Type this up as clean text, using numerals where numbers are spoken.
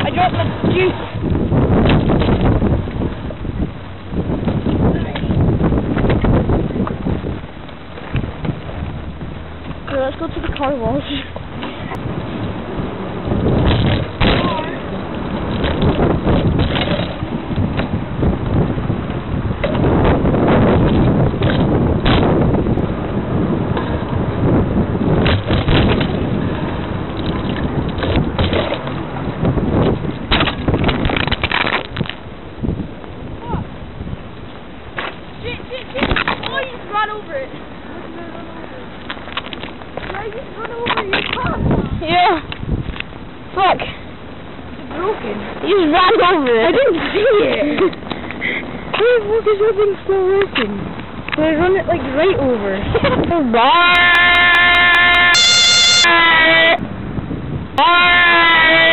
I dropped the juice. Okay, let's go to the car wash. Oh, you just run over it. I just run over your car. Yeah. Fuck. It's broken. You just ran over it. I didn't see it. Why the fuck is your thing still working? So I run it like right over. Bye. Bye.